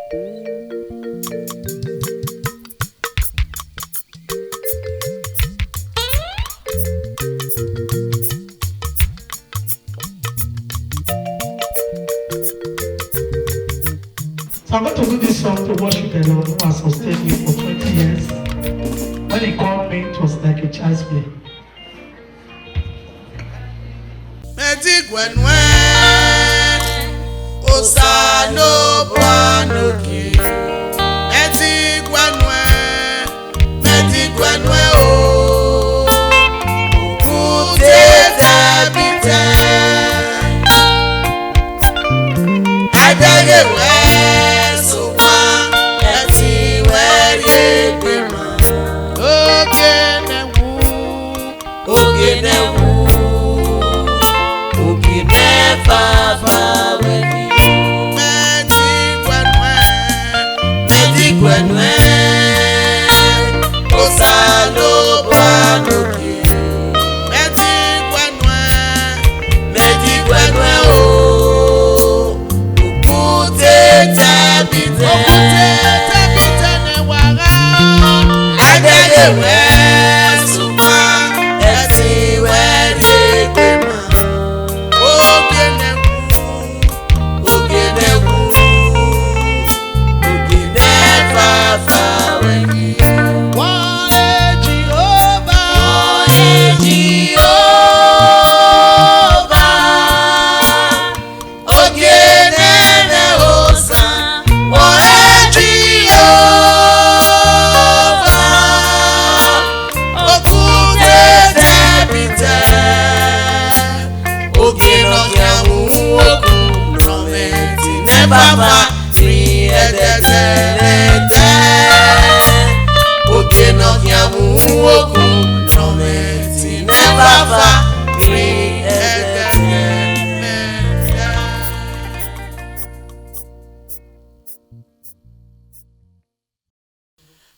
So I'm going to do this song to worship the Lord who has sustained me for 20 years. When he called me, it was like a child's play.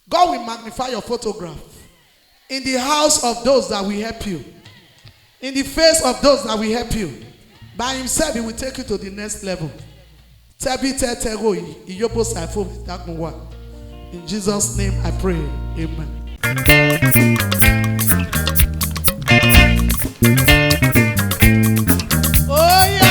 God will magnify your photograph in the house of those that will help you, in the face of those that will help you. By himself, he will take you to the next level. In Jesus' name I pray. Amen. Oh yeah.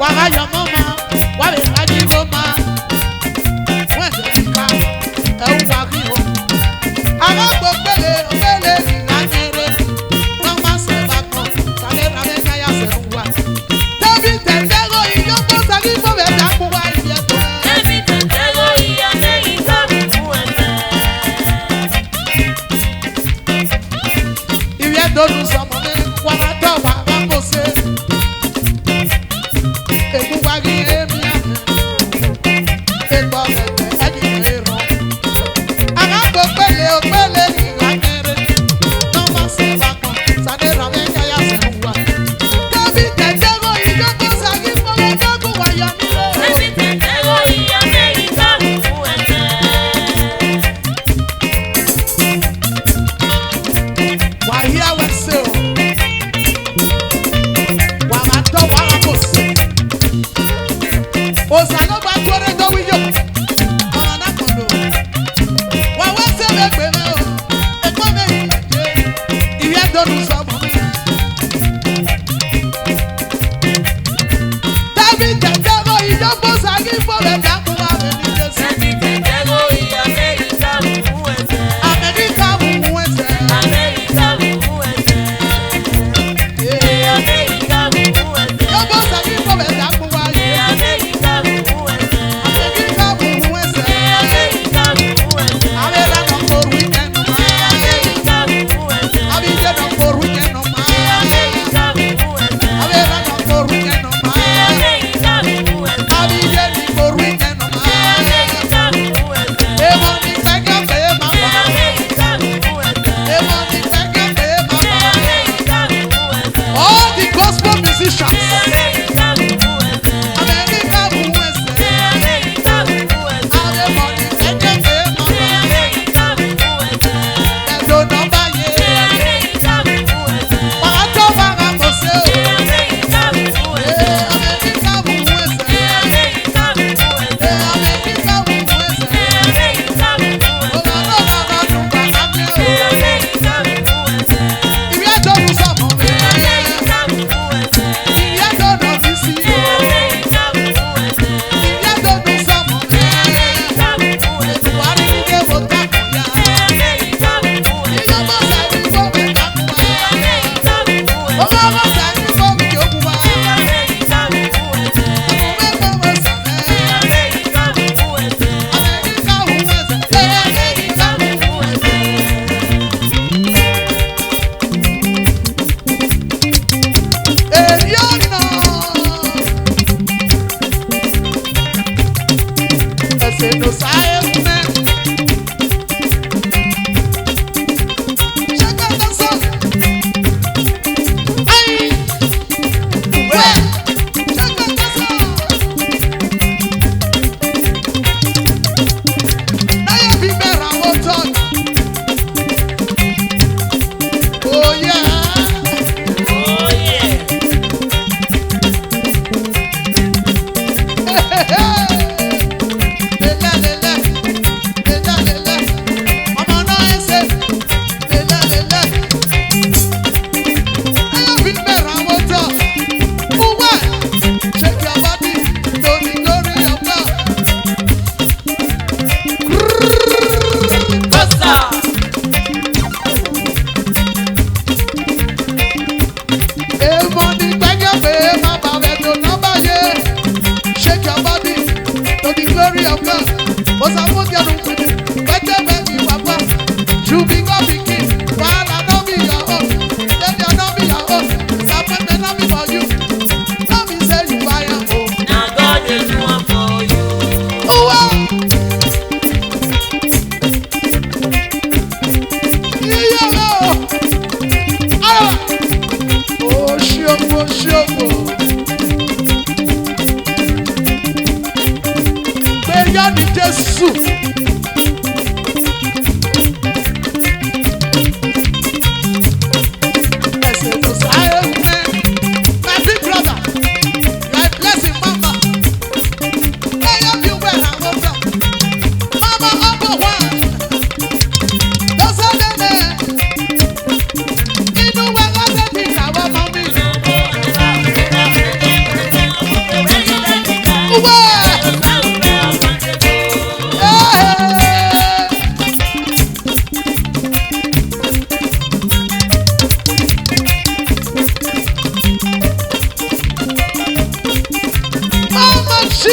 Wagayo mama, wabe kaji goma. Wende tika, wagi ho. Aga bopele, opele nganyere. Mama se bako, sale rame kaya se ruwa. Tebi tendego iyo bosa gibo beta kuwa iyeto. Tebi tendego iya neika buwete. Iyeto nusomo me, wagato wagakose. Ekuwagi emia. Tebi tendego iya neika buwete. Tebi tendego iya neika buwete. Amerika buwete. Amerika buwete. Amerika buwete. Amerika buwete. Amerika buwete. Amerika buwete. Amerika buwete. Amerika buwete. All the gospel musicians. America buwese. Ave money eke pe mama. Edo nọmba ye. Pàtó wàrà mọ̀sẹ̀ o. America buwese. America buwese. Ọ̀gá náà wàrà dùgbà lábẹ́ o. Ìwé ẹjọ́ ló sọ̀mọ́ mi. Ìwé ẹjọ́ náà fi sí o. Ìwé ẹjọ́ ló sọ̀mọ́ mi. Buhari ní ké mo takò ya. Ìjọba sẹ́ni kó mi takò wá. Ọlọ́wọ́ sẹ́ni kó mi yókù wá. Àkùnfẹ́ kó mo sàmẹ́. America buwese. Èyí ọ̀nà. Ẹsẹ̀ ló sáyé mẹ́. Ṣé ká lọ sọ? Ayé. Wẹ́. Ṣé ká lọ sọ? Láyé bí bẹ̀rẹ̀ àwọn tọ́ọ̀nù. Oh yeah. Shake your body to the glory of God. But I put your room to me. Better baby, papa. You be God be king. While I don't be your own. Then you don't be your own. Something may not be for you. Let me say you buy a home. Now God is one for you. Oh, wow. Yeah, oh, shoko. Gbẹ̀yà ni Jésù. Ẹsẹ̀ tó sáré mẹ́. My big brother, you are a blessing, mama. Ẹyọ bí wẹ̀ làwọn tán. Mama ọmọ wa. Lọ́sọ̀ lẹ́lẹ̀. Inú wa lọ́sẹ̀ ti ìyàwó ọmọ mi. Mama G,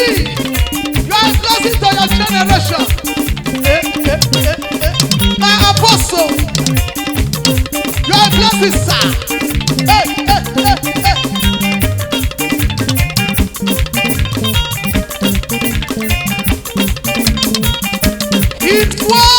you are a blessing to your generation. My apostle, you are a blessing, sir. It was.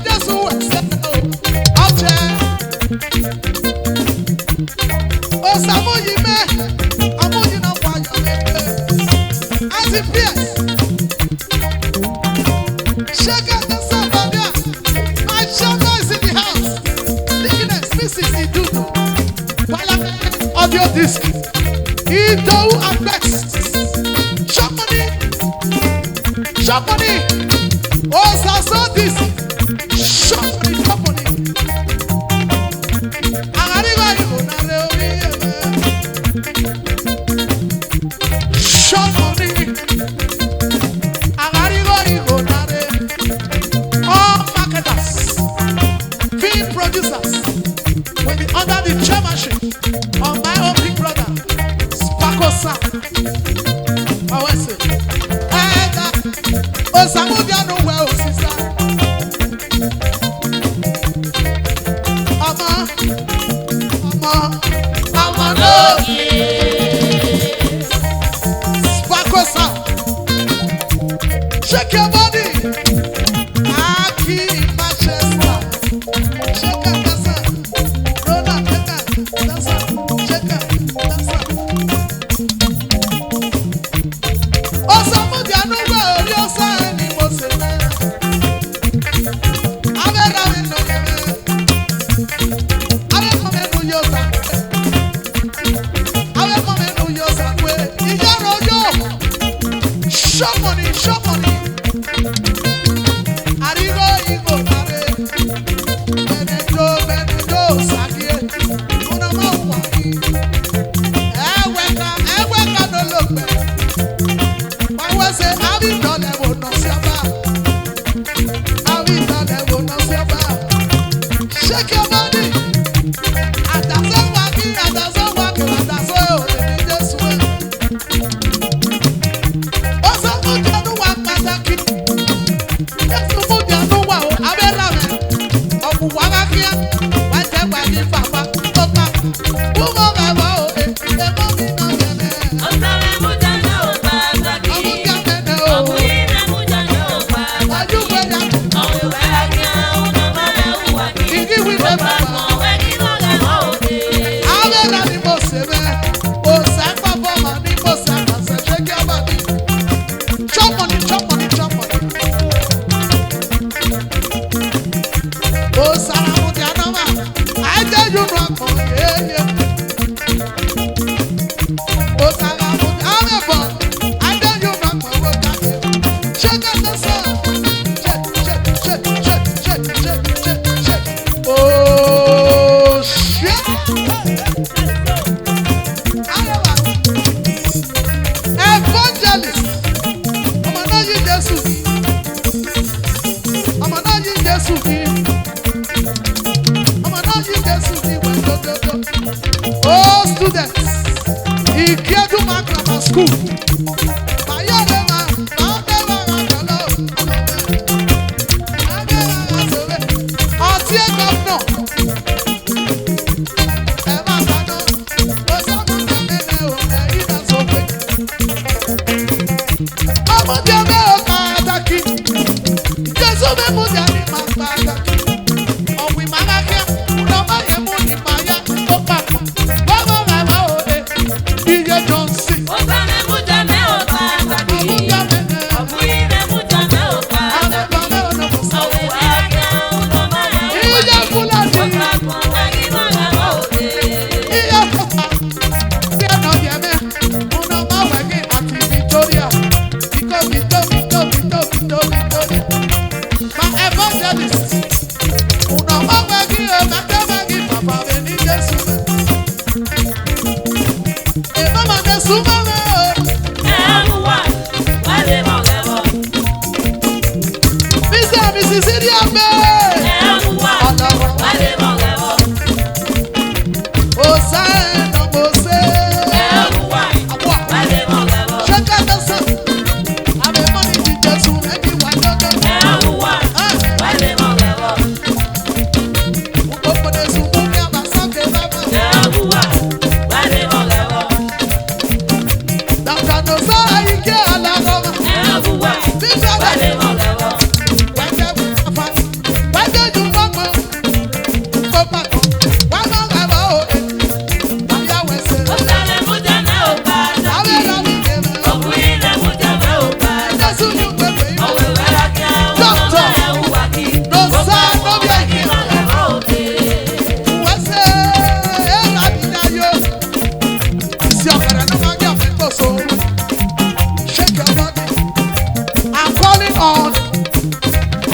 Jésù ẹ̀sẹ̀ ọ̀jẹ̀. Òsàmúyí mẹ́, ọmúyí náà wà yọ̀ lẹ́gbẹ̀ẹ́. Àti Pierce, Shaka the Sabbathia, my Shaka is in the house. Dickness, Mrs. Idudu, audio disc, Idou and Bex, Shoponi, Osaso disc, Shoponi. Arriba Ibonare Omi, Shoponi, Arriba Ibonare, all marketers, film producers will be under the chairmanship of my own big brother, Sparko Sam. How is it? Osamudia no well, sister. Ama no. Sparko Sam. Shake your body. Aki Manchester. Shake it, dancer. Rona, shake it, dancer. Shake it, dancer. Osamudia no well, you're saying it was a man. I'm a man, no man. I'm a man who you're saying. I'm a man who you're saying. Show money, show money. Arrigo, Igo, Nare. Benendo, Sakie. Una Mawaki. Eweka, no look back. I was say, I'll be done, I will not see about. I'll be done, I will not see about. Shake your body. And that's all walking, and that's all walking, and that's all. Let me just wait. Also, put your new one, Mataki. Just to put your new one, I will love it. Of Wagakia, whatever you papa, Oka, Umoga,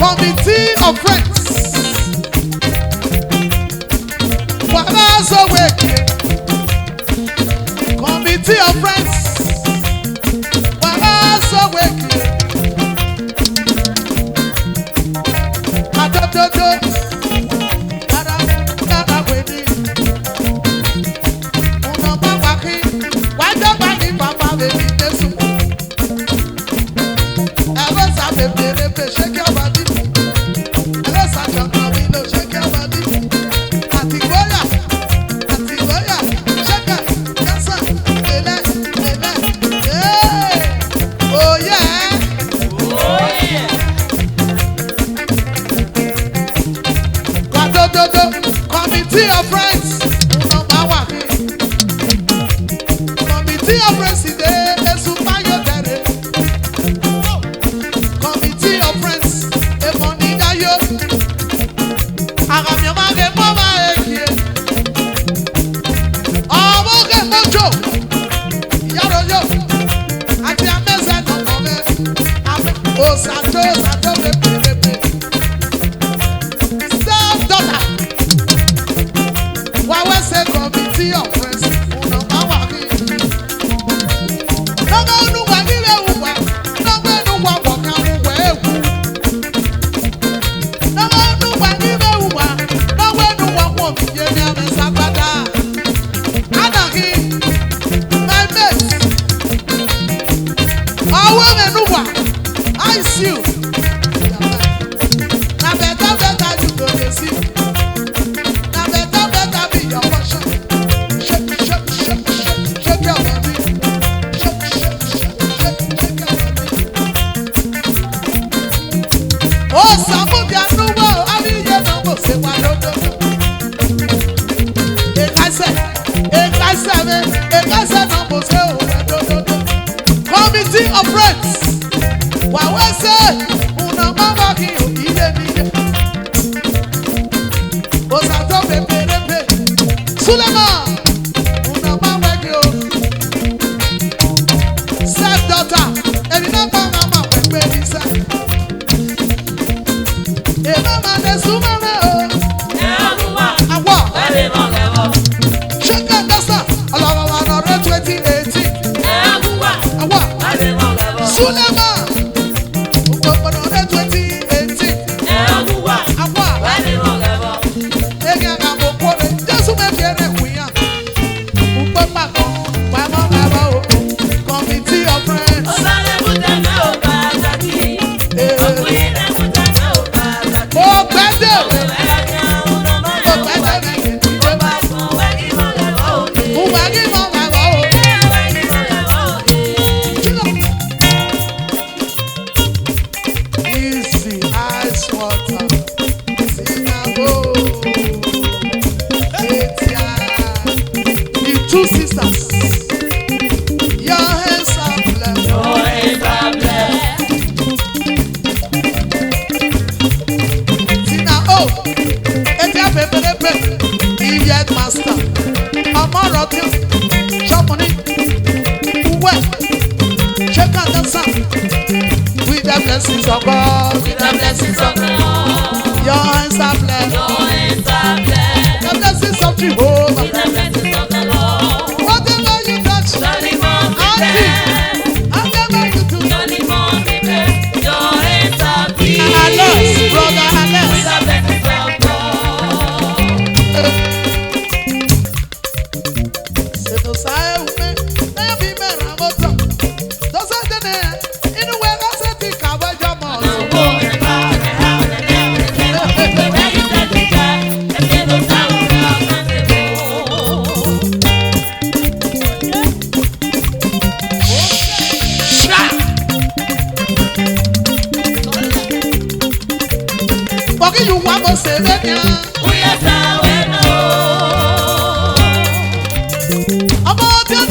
Committee of friends. Wàhálà wẹ̀kẹ̀. Committee of friends. Wàhálà wẹ̀kẹ̀. Adododo. Dada wẹ̀ni. Una mama ki. Wájú bá ní bàbá bèbí Jésù. Ẹ̀rọ sábẹ̀ bèrè ṣé kí ọba dì. Ẹ̀rọ sàjọ̀kan mi ló ṣé kí ọba dì. Àtìgbóyà, ṣẹ́kẹ̀, kásá, lélẹ̀. Oh yeah. Gbàdódódó, committee of friends. Una máa wà kí. Committee of friends ìdè Èṣù Báyọ̀ dẹ̀rẹ̀. Committee of friends èmọ̀ níyàyò. Àràmì ọmọ akẹ́ mọ́ máa èkì ẹ̀. Ọmọ akẹ́ mọ́jọ́. Ìyàrá yóò. Àti amẹ́sẹ̀ nọ̀kọ̀ mẹ́. Òsàtó pépépépé. Step daughter. Wàwẹ́ ṣe committee of friends. Una máa wà kí. Lọ́gọ́ olúwa nílé wùwà. Lọ́gọ́ ẹnuwà wọ̀kan wùwà ewu. Lọ́gọ́ olúwa nílé wùwà. Lọ́gọ́ ẹnuwà wọ̀ mí yé ní àmì sàgbádà. Anàkí. My mate. Ọwọ́ mẹ́nuwà. I see you. Na better you go dey see. Na better be your portion. Shake your body. Shake your body. Oh, Samuel, Anuwa, Abiye, no go say wa dodo. Ekase, no go say wa dodo. Committee of friends. Wàwẹ́ ṣe una mama kí o ilé mi dé. Òsàtó pépérépé. Súlẹ̀mọ̀ una mama kí o. Step daughter èmi náà bá mama pẹ̀pẹ́ ní sẹ́. Èmi máa lè súnmọ́ mẹ́ o. Àwọ̀ ṣẹ́kẹ̀ dọ́sà ọlọ́wọ́ ọ̀rẹ́ 2018. Àwọ̀ Súlẹ̀mọ̀. Committee of friends. Easy ice water. The two sisters. Your hands are blessed. Tina O. Etia peperepe. Idiot master. Amoroti. Choponi. Uwe. Check out the sun. With the blessings of God. Your hands are blessed. The blessings of Jehovah. Whatever you touch. Whatever you do. Alex, brother Alex. Se no sabe ume, na bi me ramoto. Dosa dene, inu we ga se ti kabajo mo. Porque you want to say that about your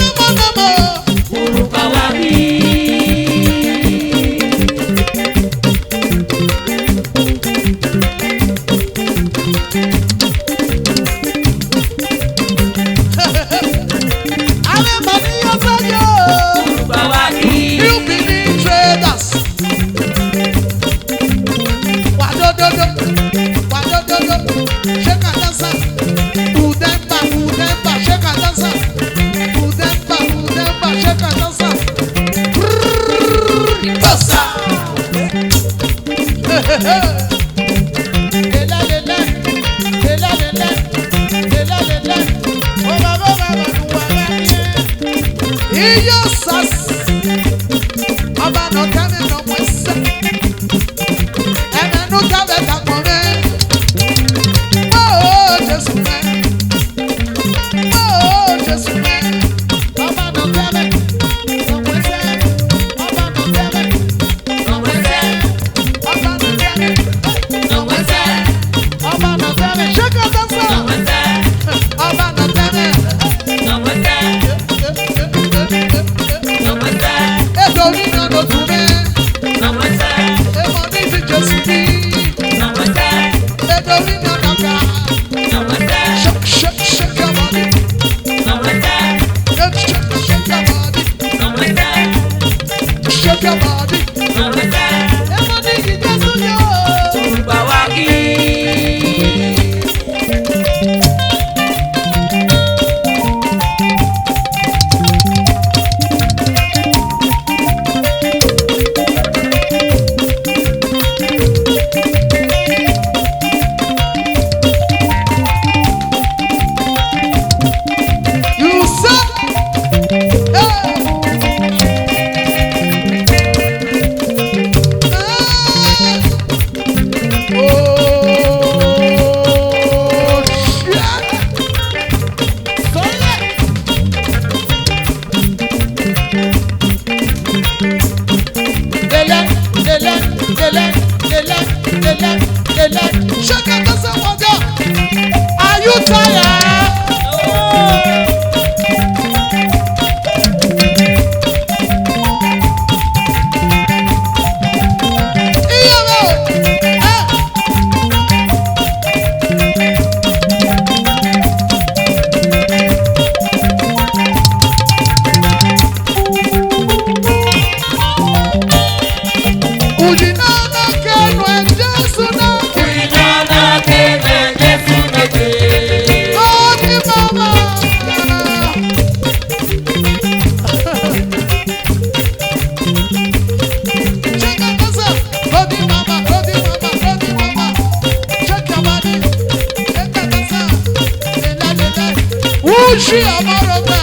Wadododo, wadododo, shake and dance. Udemba, udemba, shake and dance. Udemba, udemba, shake and dance. Bossa. Lela lela, lela lela, lela lela. Oba oba oba oba. Iyo sas. Aba no kame no mwese. Eme no kame ta kome. Oh Jesu me. Oh Jesu me. Aba no kame no mwese. Aba no kame no mwese. Aba no kame no mwese. Aba no kame. Shaka dansa. No mwese. Aba no kame no mwese. No mwese. Edori no no tume. No mwese. Emoni ti Jesu ni. No mwese. Edori no no ka. No mwese. Shake your body. No mwese. Shake your body. No mwese. Shake your body. No mwese. Emoni ti Jesu ni o. Bawaki. You say, oh, shit. Lele, lele, lele, lele, lele, lele. Shake it, that's a wonder. Are you tired? She amorogba,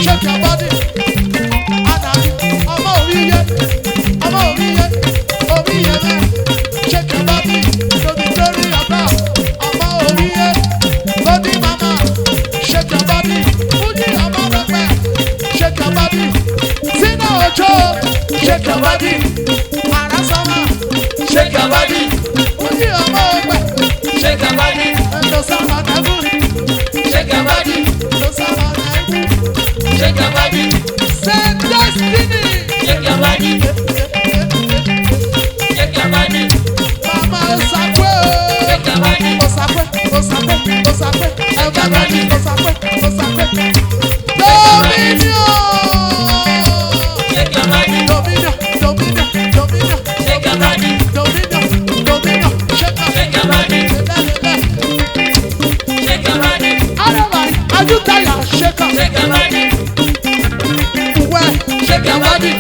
shake your body. Adabi, ọmọ oriye, oriye me. Shake your body, to the glory of God. Ọmọ oriye, body mama, shake your body. Fuji amorogba, shake your body. Sina Ojo, shake your body. Arasama, shake your body. Fuji amorogba, Shake your body, endo sama nebu, shake your body, endo sama nebu. shake your body, Say destiny. shake your body, shake your body, Mama Osakwe, shake your body, Osakwe, Osakwe, Osakwe, everybody Osakwe, Osakwe. shake your body, Dominion, Dominion, Dominion, shake your body, Dominion, Dominion, shake shake your body, shake your body, everybody, are you tired? Shake up. shake your body, Well, shake your body,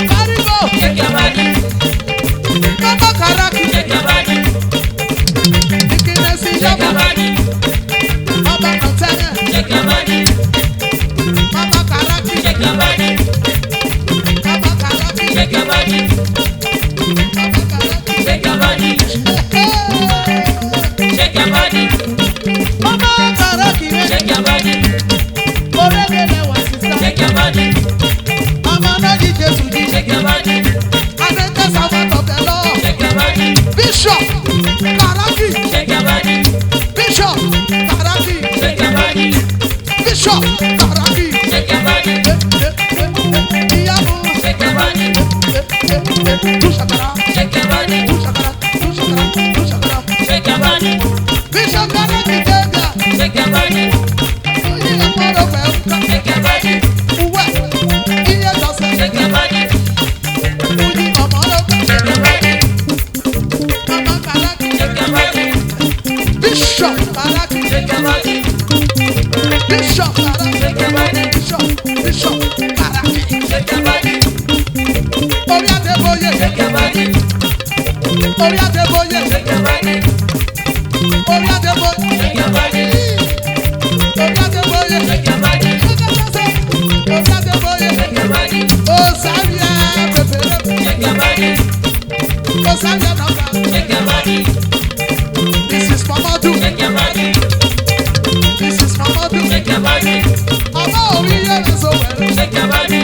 carry go. shake your body, Mama Karaki, shake your body, Ikinesi shake your Yaba, body, Mama Notene, shake your body, Mama Karaki, shake your body, Mama Karaki, shake your body, Mama Karaki. shake your body, shake your body, Mama Karaki, shake your body, Oregele wa sister. shake your body, Mama Nadi Jesu di. shake your body, And then the servant of the Lord. shake your body, Bishop Karaki, shake your body, Bishop Karaki, shake your body, Bishop Karaki. shake your body, Iyamu, shake your body, do shakara, shake your body, do shakara, do shakara, do shakara. shake your body, Bishop Karaki Jega, shake your body, oye amoro pẹ̀lú. shake your body, Uwe, iye jọsẹ, shake your body, oye amoro pẹ̀lú. shake your body, Shake your body. Bishop Karaki. Shake your body. Bishop Karaki. Shake your body. Orí Adébóyè. Shake your body. Orí Adébóyè. Shake your body. Orí Adébóyè. Shake your body. Orí Adébóyè. Shake your body. Orí Adébóyè. Shake your body. Osaria pepere. Shake your body. Osaria nọmba. Shake your body. This is Mamadu. Shake your body. This is Mamadu. Shake your body. Ọmọ orí yẹn so wẹ̀rẹ̀. Shake your body.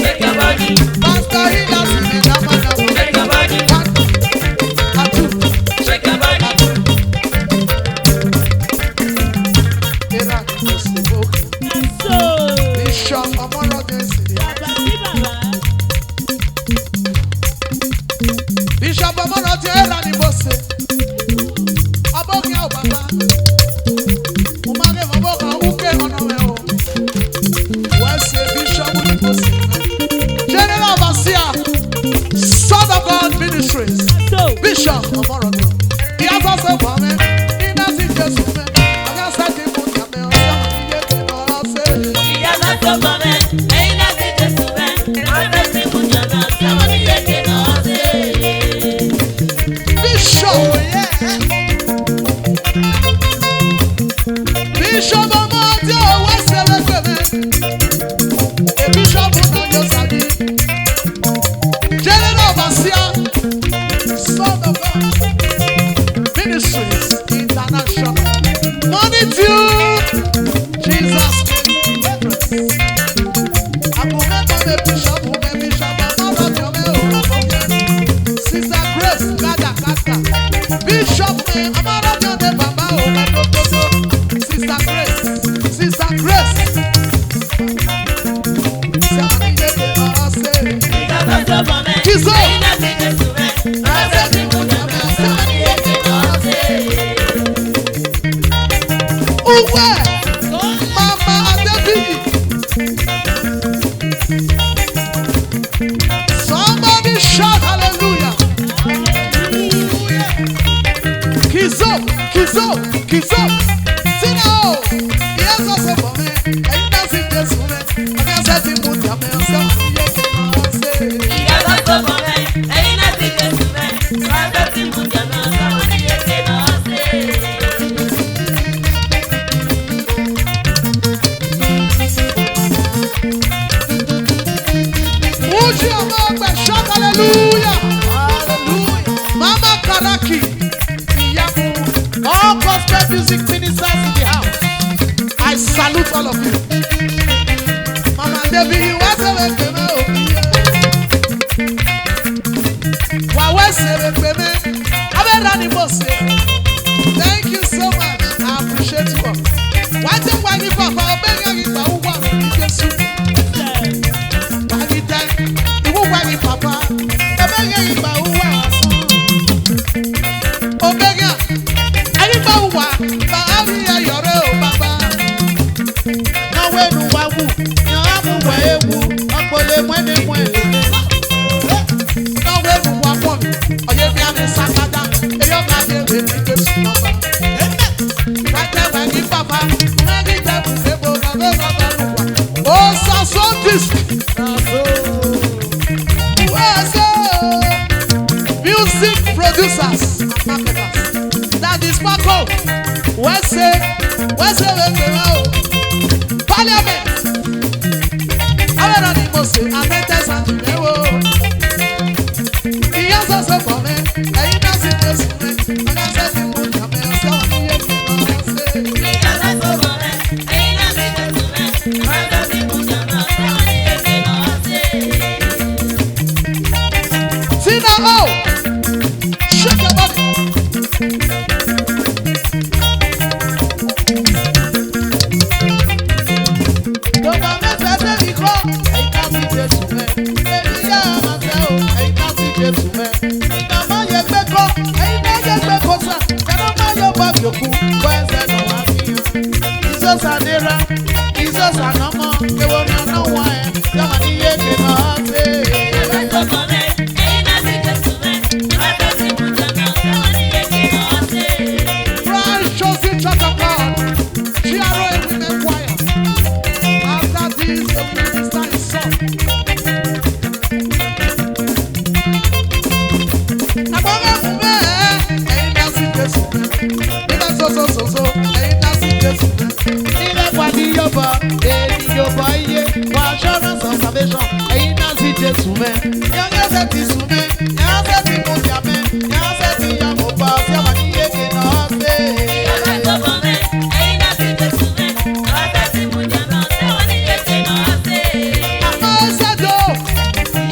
Shake your body. Pastor Hila sì ní dámọ̀dámọ̀. Shake your body. One and two. Shake your body. Era kò sí bókè. Bishop Ọmọlọ́dẹ sì ní. Bishop Ọmọlọ́dẹ era ni mo ṣe. Ọbọ̀kẹ́ ò bàbá. Mo máa ń gbé ọbọ̀kẹ́ wúkẹ́ ọ̀nà rẹ̀ o. Wọ́n ṣe Bishop ni mo ṣe. General Overseer, Son of God Ministries. Bishop Ọmọlọ́dẹ. Ìyá sọ́sọ́ bọ̀ mí. Iná sì Jésù mi. Ọ̀gá sẹ́kì fún ìyàmẹ́ ọ̀sán ìyé kìnnà ọ̀sẹ̀. Ìyá bá tó bọ̀ mẹ́, ẹ̀yin náà ti Jésù mẹ́. Ọ̀fẹ́ sí mú jọ̀nà, sáwọn ní yéké náà ṣe. Bishop. Bishop Ọmọdé owó ṣẹlẹ̀ pẹ̀lẹ́. A bishop náà yóò sáré. General Overseer, Son of God Ministries International. Money due. Jesus. Sister Grace, Gada Kaka. Bishop Amarabio de Baba Omekototo. Sister Grace, Sister Grace. Ìyá bá tó bọ̀ mẹ́, Kizo. ẹ̀yin náà ti Jésù mẹ́. Ọ̀fẹ́ sí mú jọ̀nà, sáwọn ní yéké náà ṣe. Uwe, Mama Adebili. Somebody shout hallelujah. Kizo, Kizo, Kizo. Sina o. Yes, also for me. Ẹ̀yin náà sì Jésù mẹ́. Ọ̀gá ṣe ti mú jàmẹ́ ọ̀sẹ̀ ìyẹ́ kìnnà ọ̀sẹ̀. Ìyá bá tó bọ̀ mẹ́, ẹ̀yin náà ti Jésù mẹ́. Ọ̀fẹ́ sí mú jọ̀nà, sáwọn ní yéké náà ṣe. Uji ọmọ ọgbẹ́ shout hallelujah. Mama Karaki, Iyamu, all gospel music ministers in the house. I salute all of you. Mama Devi, what's the way peme obi? Wawe sebe peme, abera ni mo se. Thank you so much. I appreciate you all. Wati wani papa obenya kita uwa mi Jesu. Wani te, iwu wani papa obenya kita uwa asan. Obenya, ayi ba uwa ba ari ayore o baba. Na wenu wawu, na amu wa ewu, akpole mwene mwene. Na wenu wakon, oye mi ame sakada, eyo ka ye we mi Jesu mama. Wate wani papa, wani te ebo na be baba luwa. O saso disc. Music producers and marketers. That is Paco. What's it? Parliament. I don't know the most. I met us and you know. He has also for me. And he doesn't just me. And I said, you would come and so you can say. Ìyá bá tó bọ̀ mẹ́, ẹ̀yin náà ti Jésù mẹ́. Ọ̀fẹ́ sí mú jọ̀nà, sáwọn ní yéké náà ṣe. Tina O. Shake your body. Dọ̀gba mẹ́fẹ̀ẹ́ bẹ́ẹ̀ kọ́. Ẹ̀yin ká sí Jésù mẹ́. Èmi yá ọmọ fẹ́ o. Ẹ̀yin ká sí Jésù mẹ́. Ìgbà máa yẹ gbé kọ́. Ẹ̀yin náà yẹ gbé kọ́ sà. Kẹ́lọ́ máa yọ bá yòókù. Bọ́ ẹsẹ̀ lọ wá fi hàn. Ìsọ̀sà nira. Ìsọ̀sà nọ́mọ. Ewo mi ọ̀nà wọ̀ ẹ̀. Yọ̀mọ̀ ní yéèké náà ṣe. Ìyá bá tó bọ̀ mẹ́, ẹ̀yin náà ti Jésù mẹ́. Ọ̀fẹ́ sí mú jọ̀nà, sáwọn ní yéké náà ṣe. so, ẹ̀yin náà sì Jésù mẹ́. Ilé pàdé yọ̀bọ̀, èmi yọ̀bọ̀ iye, for assurance of salvation, ẹ̀yin náà sì Jésù mẹ́. Yọ̀ngẹ́sẹ̀ ti sùn mẹ́, yọ̀ngẹ́sẹ̀ ti mú jà mẹ́, yọ̀ngẹ́sẹ̀ ti yà mọ̀ bá, sí àwọn níyé kì náà ṣe. Àmọ́ ẹsẹ̀ jọ,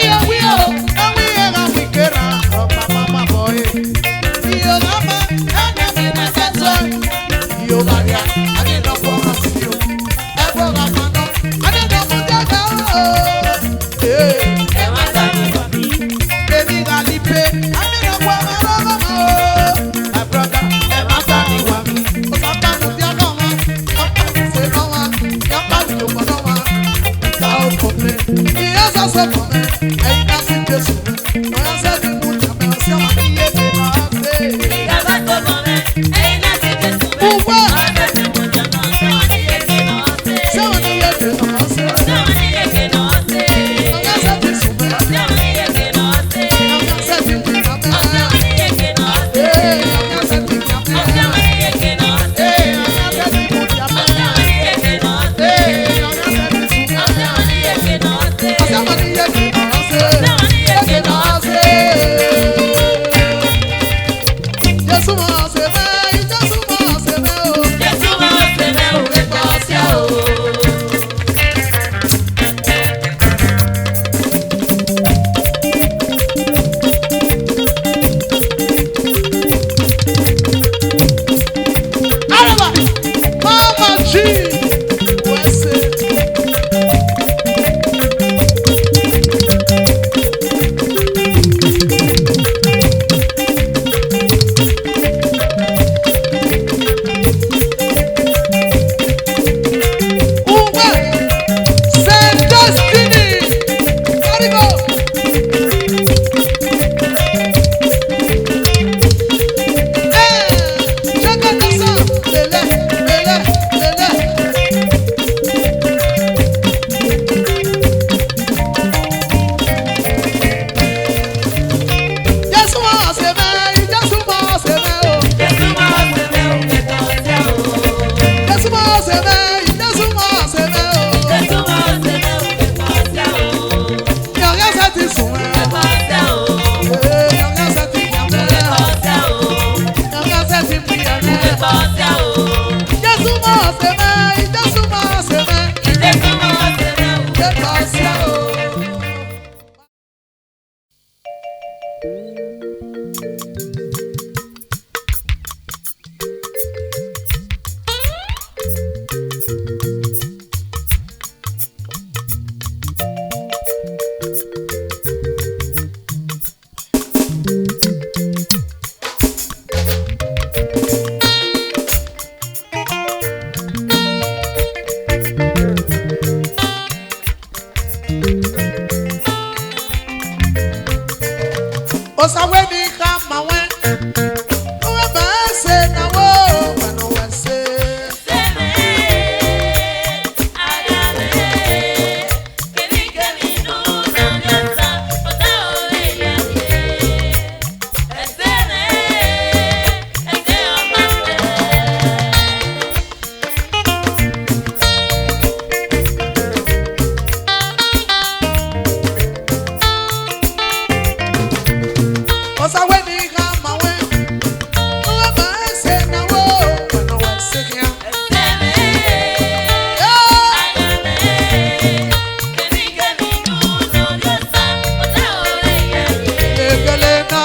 ìyẹ̀wí o, ẹ̀wí ẹ̀rọ wíkẹ́rà, ọ̀pá máma bọ̀ ẹ̀. Ìyọ̀lámà, ẹ̀dá mi máa ṣẹ́jọ́. Ìyọ̀bàrìà, adédọ̀pọ̀ àti ìyọ̀. Ẹ̀gbọ́n àpàná, adédọ̀pọ̀ jẹ́gà o. Èmi gà ní pé, adédọ̀pọ̀ ọmọ o. My brother, ẹ̀ máa gbà ní wà mí. Ó sọ pé mo bí ọkọ̀ wọn, ọkọ̀ mi ṣe náà wá, yọ̀pá mi yóò pọ̀ náà wá. Ìgbà ó kọ̀ mẹ́, ìyá sọ̀sọ̀ kọ̀ mẹ́, ẹ̀yin náà sì Jésù mẹ́. Ọ̀yá sẹ́ni mú jàmẹ́, ọ̀sẹ̀ wọn ní iye kì náà ṣe. Sẹ́wọ̀n ní iye kì náà ṣe. Ọ̀yá sẹ́ni sùn mẹ́, ọ̀yá sẹ́ni mú jàmẹ́. Ọ̀yá sẹ́ni jàmẹ́. Ọ̀yá sẹ́ni mú jàmẹ́. Ọ̀yá sẹ́ni mú jàmẹ́. Ọ̀sẹ̀ wọn ní iye kì náà ṣe. Kì náà ṣe. Jésù mọ̀ ọ̀sẹ̀ mẹ́, Jésù mọ̀ ọ̀sẹ̀ mẹ́ o. Araba, Mama G, Wese. Uwe, Saint Destiny, Arigo. Chaka Kasa, lele, lele, lele. Jésù mọ̀ ọ̀sẹ̀ mẹ́, Jésù mọ̀ ọ̀sẹ̀ mẹ́ o. Jésù mọ̀ ọ̀sẹ̀ mẹ́, Jésù mọ̀ ọ̀sẹ̀ mẹ́ o. Yọ̀ngẹ́sẹ̀ ti sùn mẹ́, yọ̀ngẹ́sẹ̀ ti yà mẹ́, yọ̀ngẹ́sẹ̀ ti mú yà mẹ́. Jésù mọ̀ ọ̀sẹ̀ mẹ́, Jésù mọ̀ ọ̀sẹ̀ mẹ́, Jésù ọ̀sẹ̀ o. Osawe ni kama we, uwe base na wo, wano wese. Osawe ni kama we, uwe base na wo, wano wese kia. Ekele na,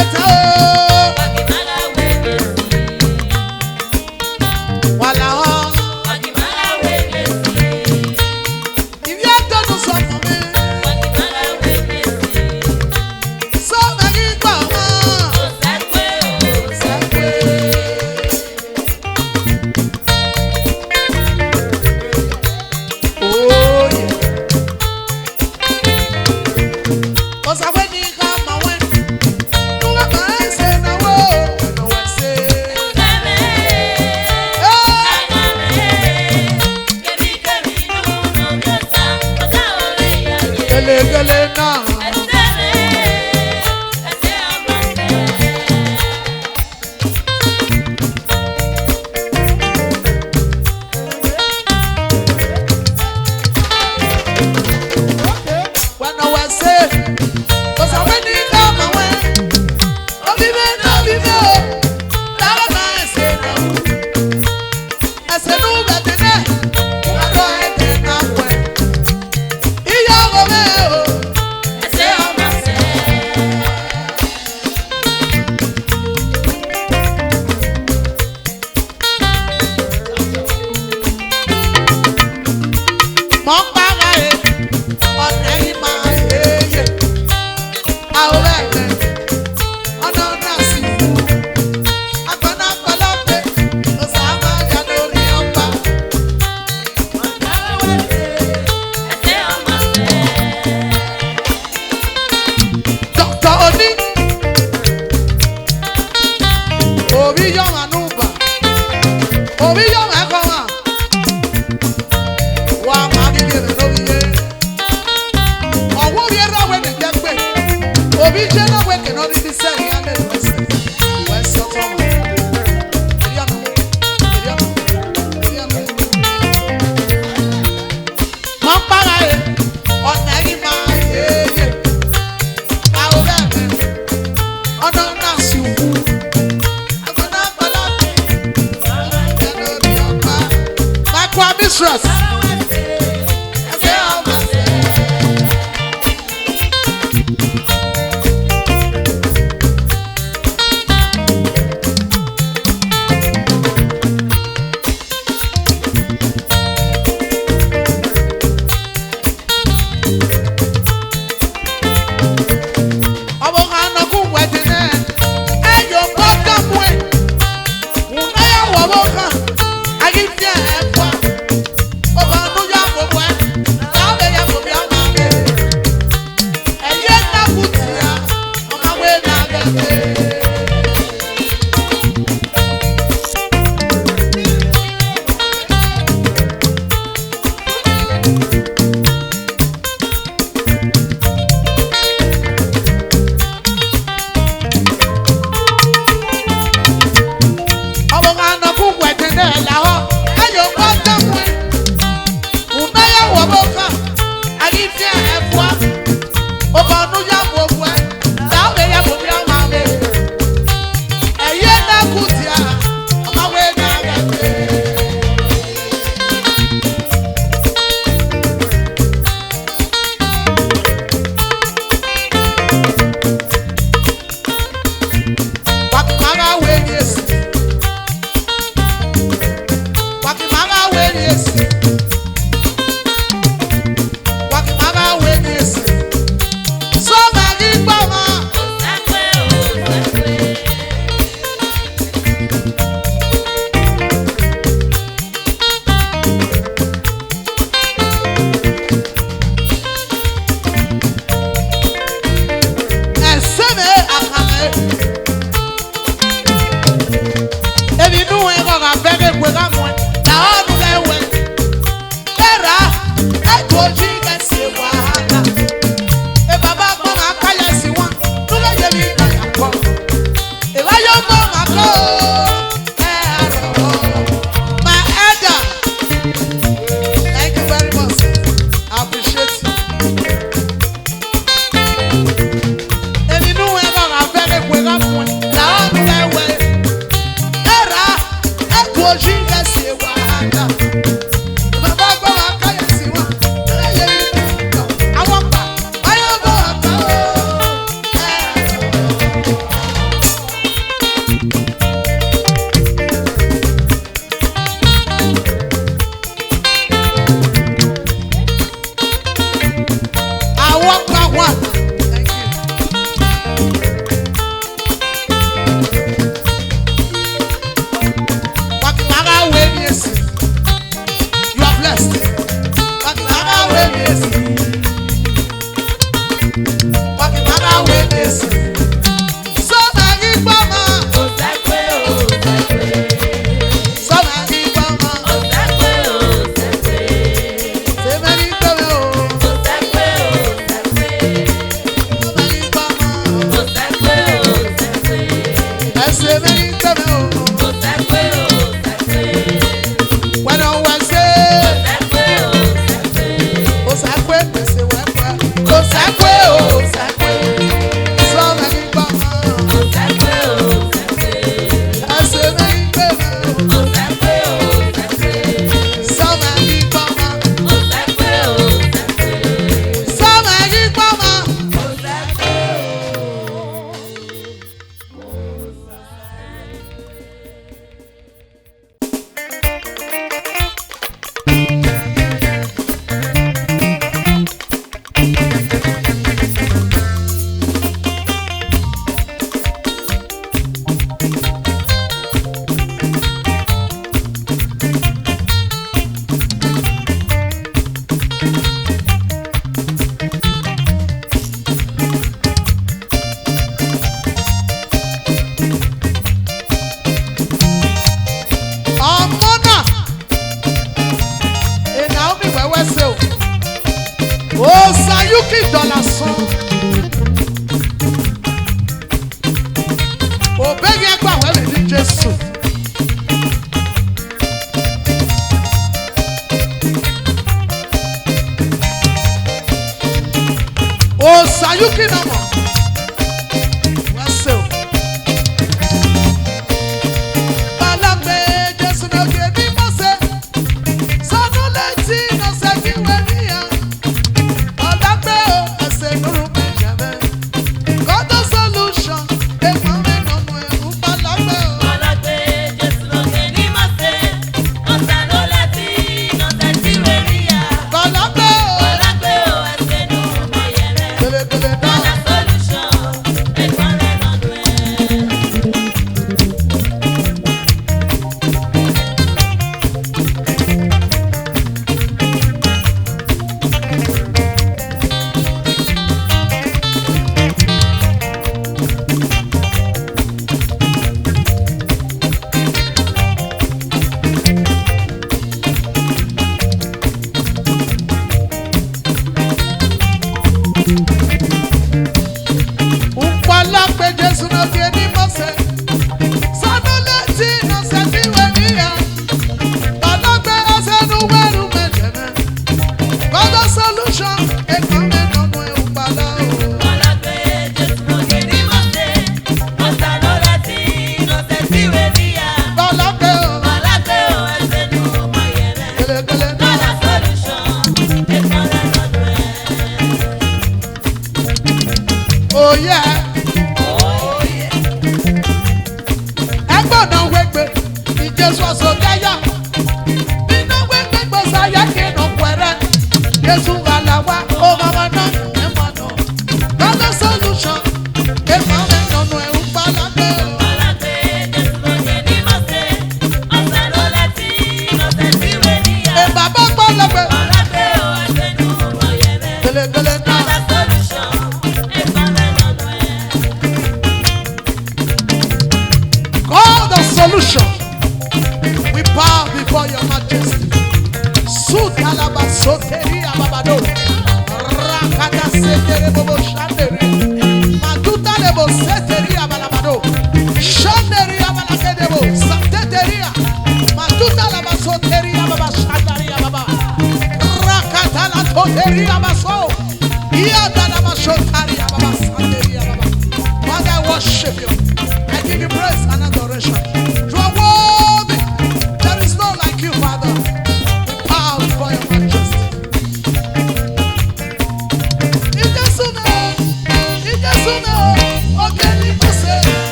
eta o, wala ho. If you have done something for me, so many power. Oh yeah. Osawe ni kama we, uwe base na wo, wano wese. Gele gele na,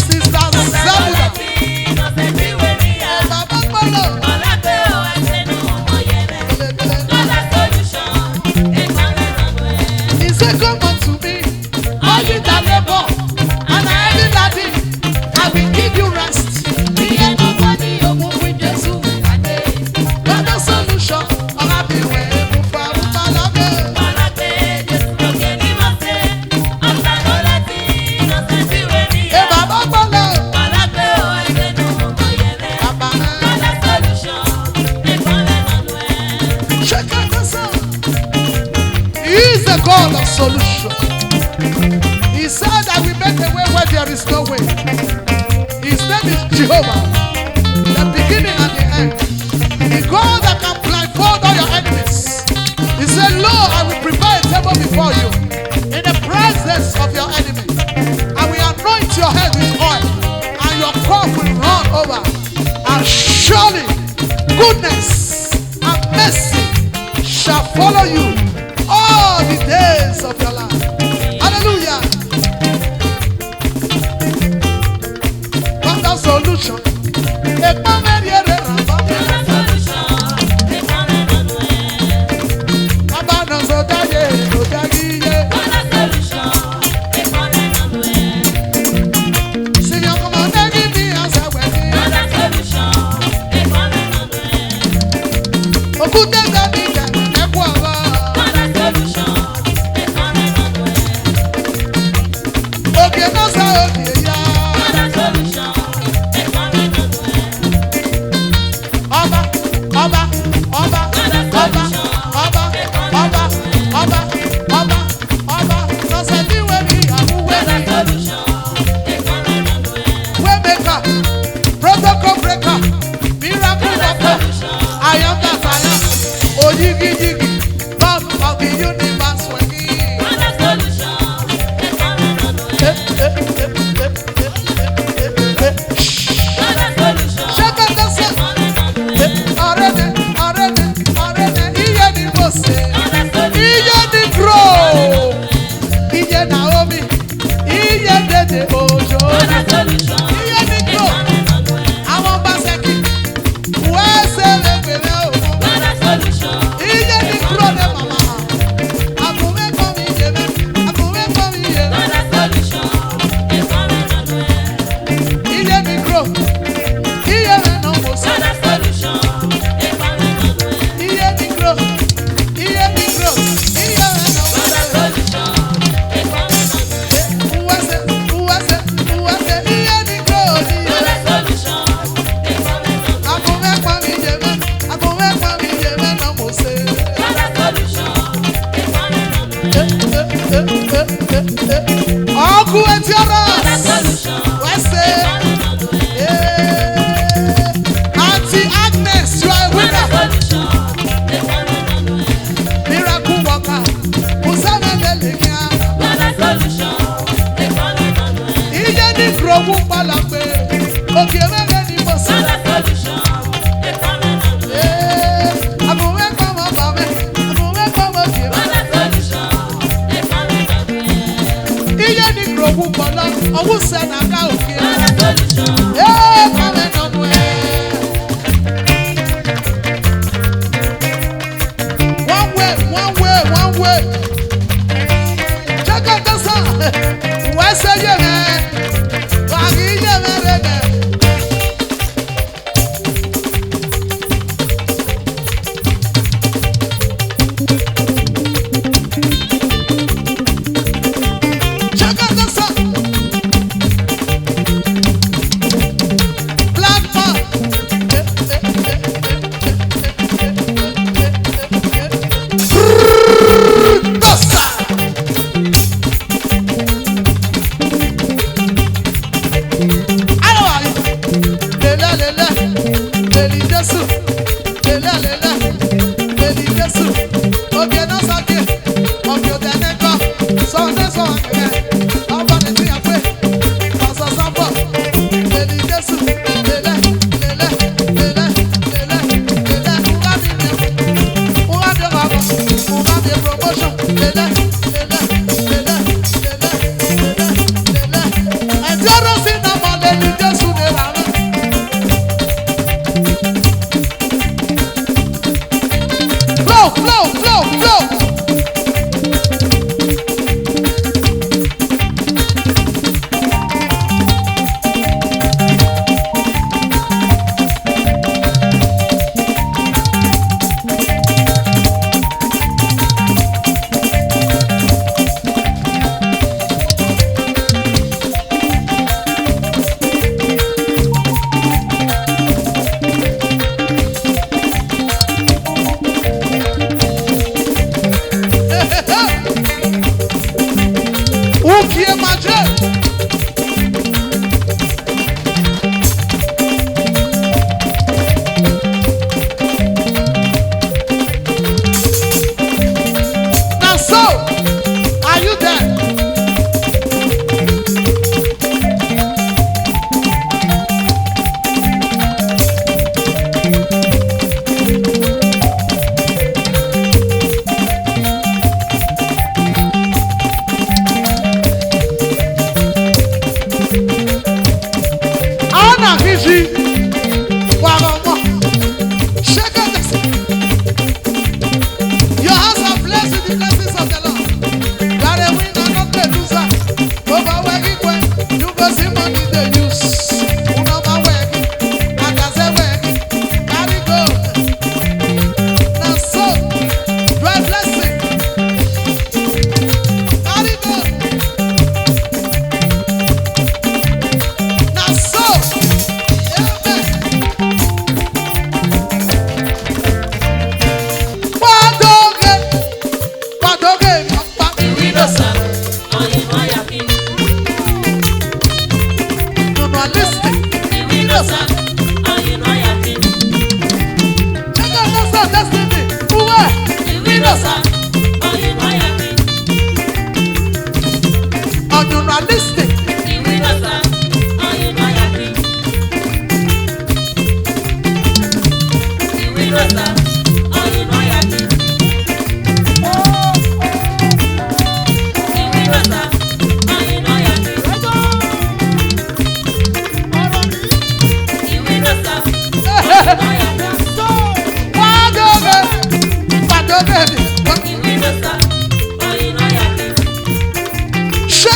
Sisters of solution. He said, I will make a way where there is no way. His name is Jehovah, the beginning and the end. The God that can blindfold all your enemies. He said, Lo, I will prepare a table before you in the presence of your enemies. I will anoint your head with oil, and your cup will run over. And surely goodness and mercy shall follow you all the days of your life. Hallelujah. What the solution?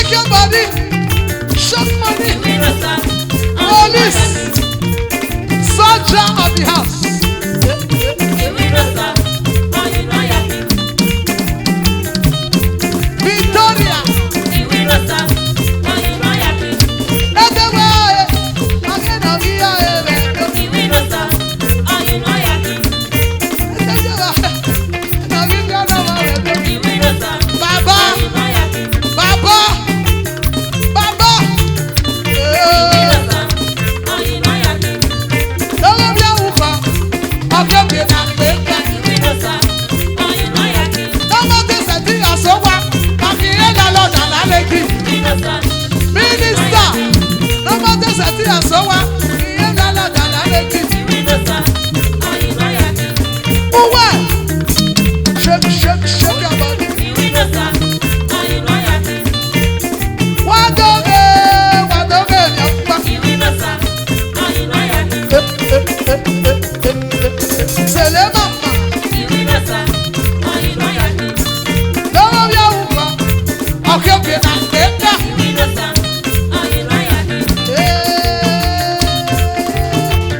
Shake your body. Shake money. We no stop. Police. Soldier of the house. We no stop. Oh, you know ya. Victoria. We no stop. Oh, you know ya. Everywhere. Again, I'll be here. We no stop. Oh, you know ya. We no stop. Baba. Oh, you know ya. Baba. Baba. We no stop. Oh, you know ya. Lọ́wọ́ bí àwùkọ́, ọjọ́ bí nà gbẹ̀gbẹ̀. We no stop. Oh, you know ya. Lọ́wọ́ bí sẹ̀tì àsọ́wá, àkìyẹ́ lálọ́ dàlá lẹ́kì. We no stop. Mínísítà, lọ́wọ́ bí sẹ̀tì àsọ́wá, àkìyẹ́ lálọ́ dàlá lẹ́kì. We no stop. Oh, you know ya. Uwe, shake, shake, shake your body. We no stop. Oh, you know ya. Wàdóge, wàdóge ni ọ̀pá. We no stop. Oh, you know ya. Sèlé màmá, We no stop. Oh, you know ya. lọ́wọ́ bí àwùkọ́, ọjọ́ bí nà gbẹ̀gbẹ̀. We no stop. Oh, you know ya.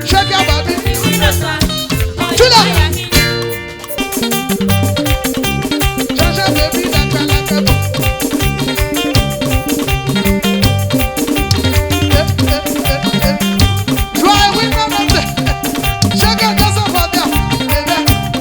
Shake your body. We no stop. Oh, you Chula. know ya. Ṣẹ̀ṣẹ̀ bèbí lẹ́gbẹ̀lẹ́gbẹ̀ bọ̀. Try with my mother. Shake your dance for them.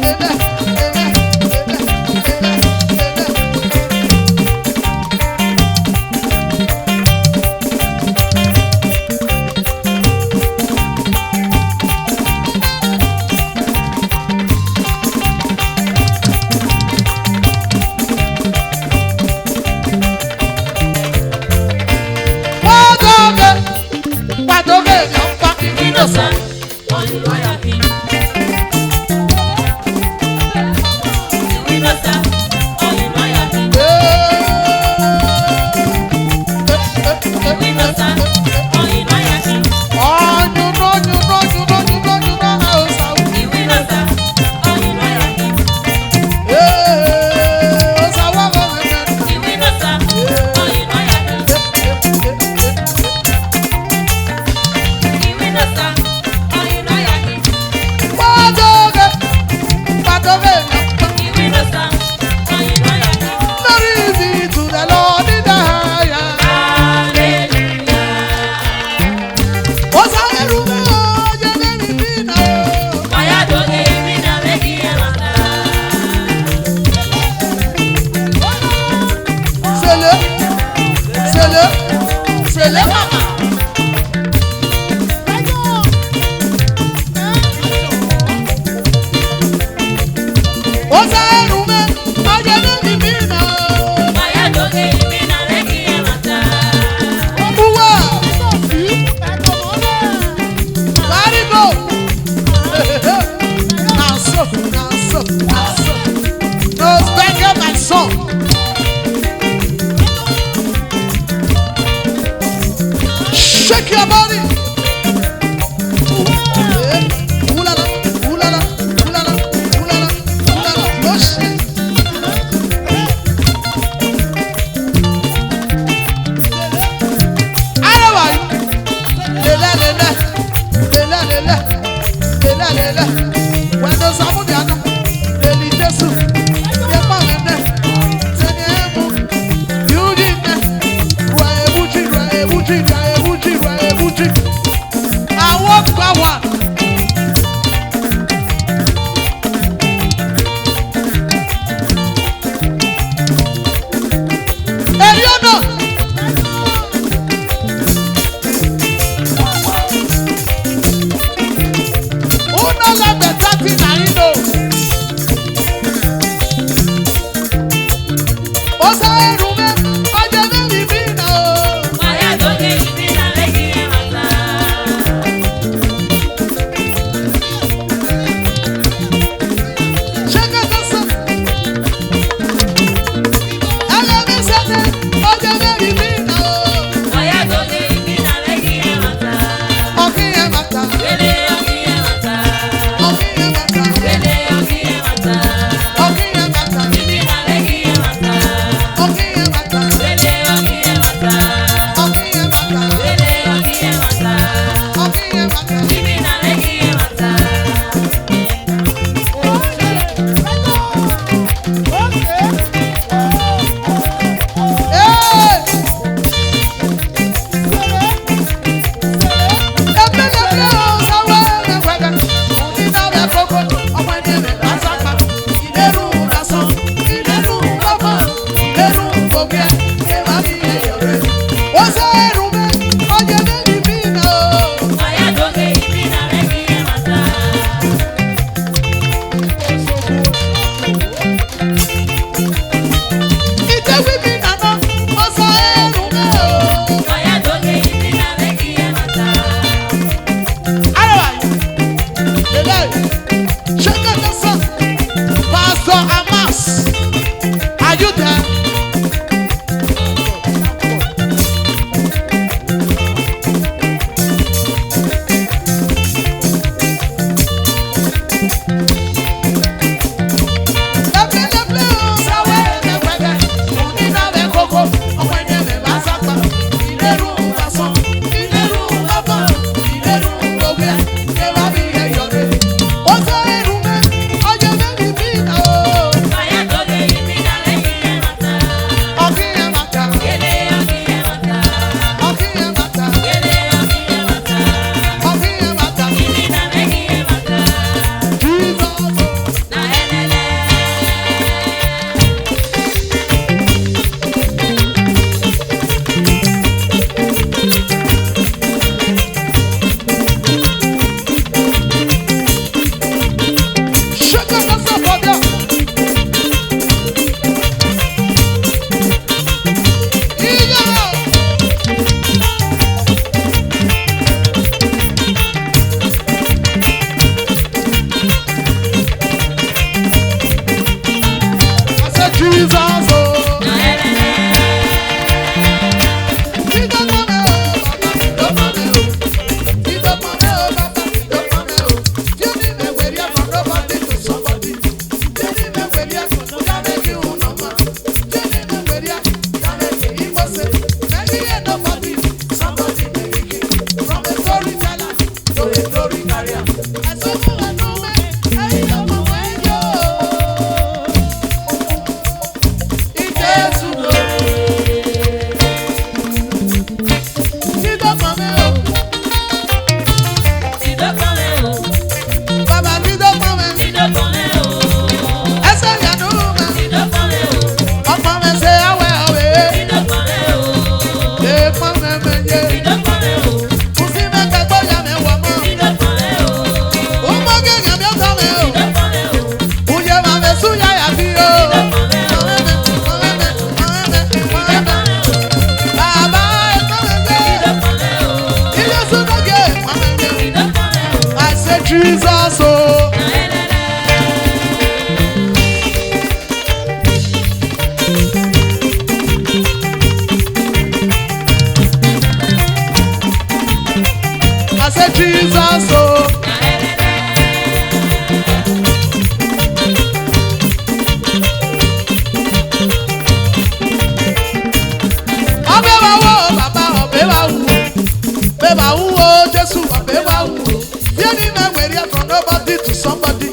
Wàdóge ni ọ̀pá. We no stop. Oh, you know ya. We no stop. Oh, you know ya. We no stop. Oh, you know ya. We no stop. Oh, you know ya. We no stop. Oh, you know ya. We no stop. Oh, you know ya. We no stop. Oh, you know ya. Hallelujah. Maya doge mi na meki emata. C'est le maman. Maya doge mi na meki emata. Jesus, oh. Jesus, oh. I said Jesus, oh. From nobody to somebody.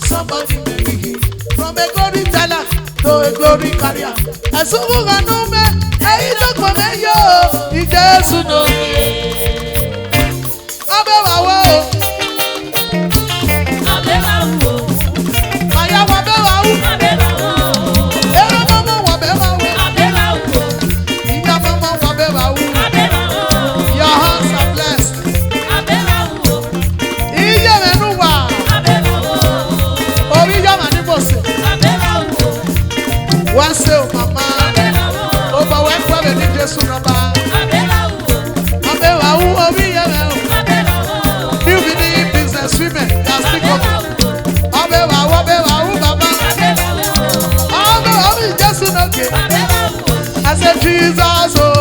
Somebody making from a glory teller to a glory carrier. And so we can know me. I don't come here. It just know. One say, Mama, over when Father did just so about. You be the business women that speak up. Just okay. I said, Jesus, oh.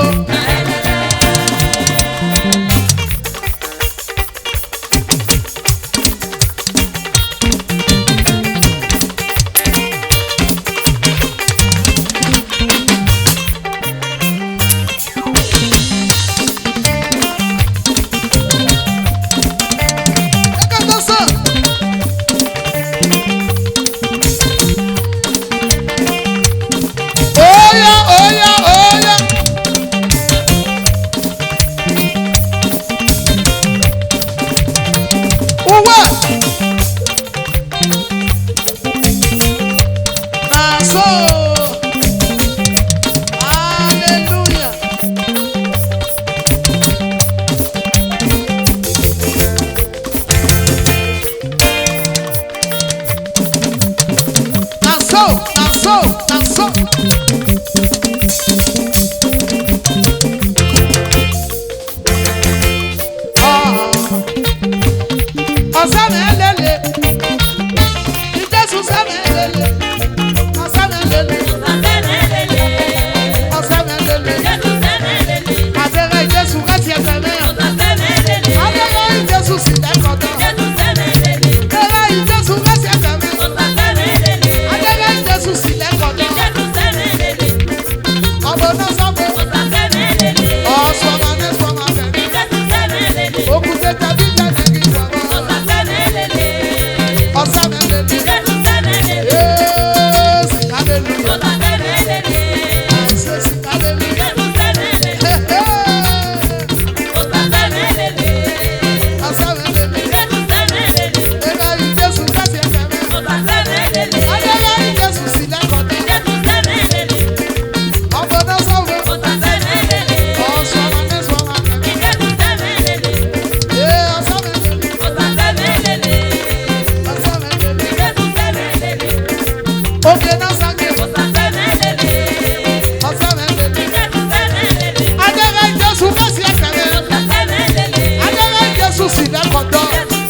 Jesus in that condom.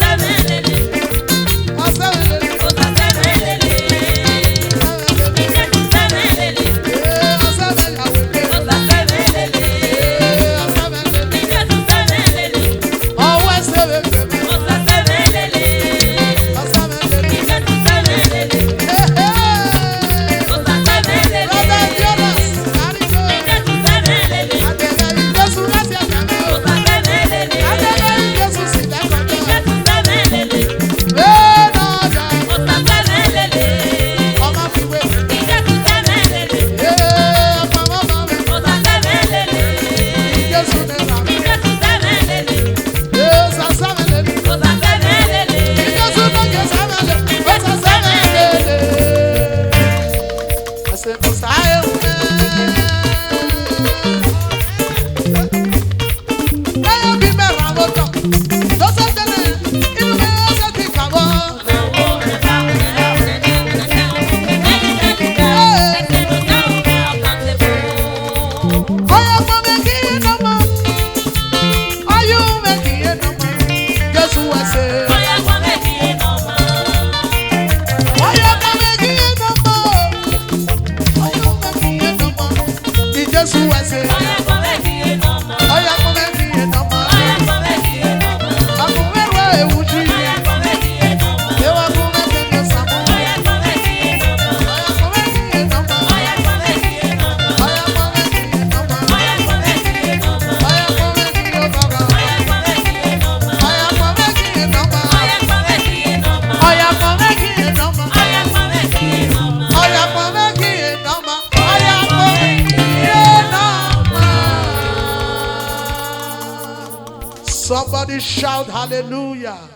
Somebody shout hallelujah.